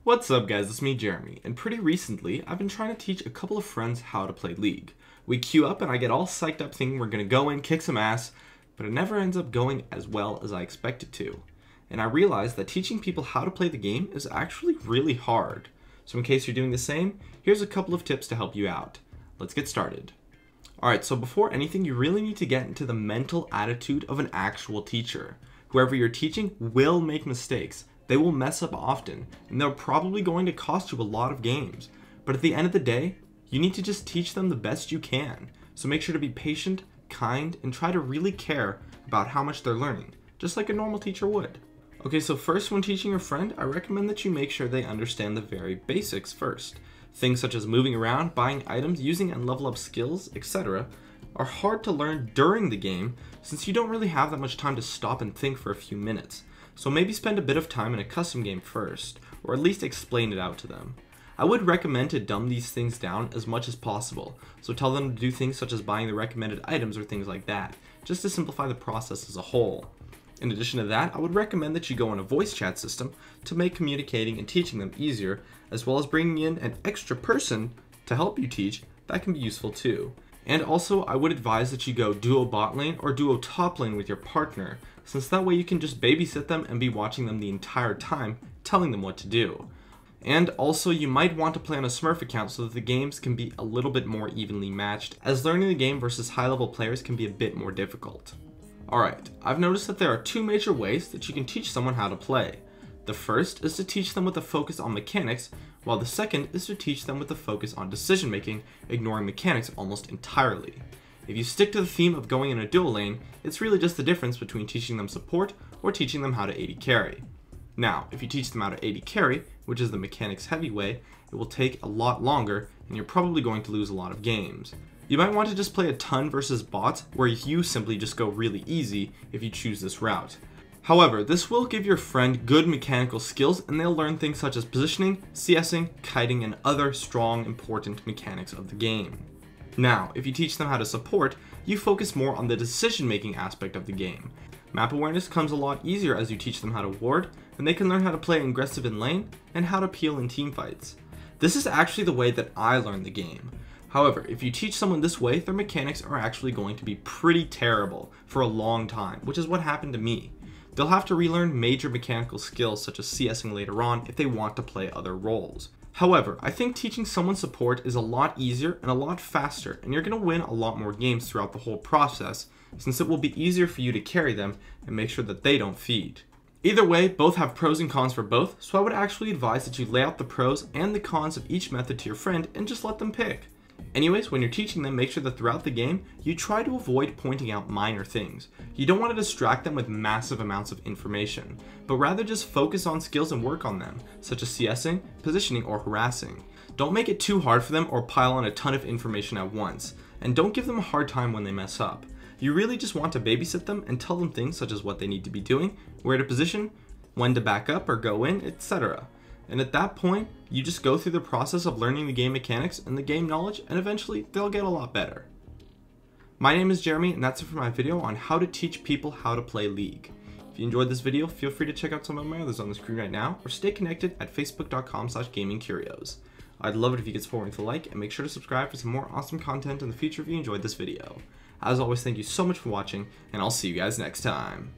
What's up guys, it's me Jeremy, and pretty recently I've been trying to teach a couple of friends how to play League. We queue up and I get all psyched up thinking we're gonna go in, kick some ass, but it never ends up going as well as I expect it to. And I realized that teaching people how to play the game is actually really hard. So in case you're doing the same, here's a couple of tips to help you out. Let's get started. Alright, so before anything, you really need to get into the mental attitude of an actual teacher. Whoever you're teaching will make mistakes. They will mess up often, and they're probably going to cost you a lot of games. But at the end of the day, you need to just teach them the best you can. So make sure to be patient, kind, and try to really care about how much they're learning, just like a normal teacher would. Okay, so first when teaching your friend, I recommend that you make sure they understand the very basics first. Things such as moving around, buying items, using and level up skills, etc. are hard to learn during the game since you don't really have that much time to stop and think for a few minutes. So maybe spend a bit of time in a custom game first, or at least explain it out to them. I would recommend to dumb these things down as much as possible, so tell them to do things such as buying the recommended items or things like that, just to simplify the process as a whole. In addition to that, I would recommend that you go on a voice chat system to make communicating and teaching them easier, as well as bringing in an extra person to help you teach. That can be useful too. And also, I would advise that you go duo bot lane or duo top lane with your partner, since that way you can just babysit them and be watching them the entire time, telling them what to do. And also, you might want to play on a Smurf account so that the games can be a little bit more evenly matched, as learning the game versus high-level players can be a bit more difficult. Alright, I've noticed that there are two major ways that you can teach someone how to play. The first is to teach them with a focus on mechanics, while the second is to teach them with a focus on decision making, ignoring mechanics almost entirely. If you stick to the theme of going in a dual lane, it's really just the difference between teaching them support or teaching them how to AD carry. Now, if you teach them how to AD carry, which is the mechanics heavy way, it will take a lot longer and you're probably going to lose a lot of games. You might want to just play a ton versus bots where you simply just go really easy if you choose this route. However, this will give your friend good mechanical skills and they'll learn things such as positioning, CSing, kiting, and other strong important mechanics of the game. Now, if you teach them how to support, you focus more on the decision-making aspect of the game. Map awareness comes a lot easier as you teach them how to ward, and they can learn how to play aggressive in lane and how to peel in teamfights. This is actually the way that I learned the game. However, if you teach someone this way, their mechanics are actually going to be pretty terrible for a long time, which is what happened to me. They'll have to relearn major mechanical skills such as CSing later on if they want to play other roles. However, I think teaching someone support is a lot easier and a lot faster, and you're going to win a lot more games throughout the whole process, since it will be easier for you to carry them and make sure that they don't feed. Either way, both have pros and cons for both, so I would actually advise that you lay out the pros and the cons of each method to your friend and just let them pick. Anyways, when you're teaching them, make sure that throughout the game, you try to avoid pointing out minor things. You don't want to distract them with massive amounts of information, but rather just focus on skills and work on them, such as CSing, positioning, or harassing. Don't make it too hard for them or pile on a ton of information at once, and don't give them a hard time when they mess up. You really just want to babysit them and tell them things such as what they need to be doing, where to position, when to back up or go in, etc. And at that point, you just go through the process of learning the game mechanics and the game knowledge, and eventually they'll get a lot better. My name is Jeremy, and that's it for my video on how to teach people how to play League. If you enjoyed this video, feel free to check out some of my others on the screen right now, or stay connected at facebook.com/gamingcurios. I'd love it if you could support me with a like, and make sure to subscribe for some more awesome content in the future if you enjoyed this video. As always, thank you so much for watching, and I'll see you guys next time.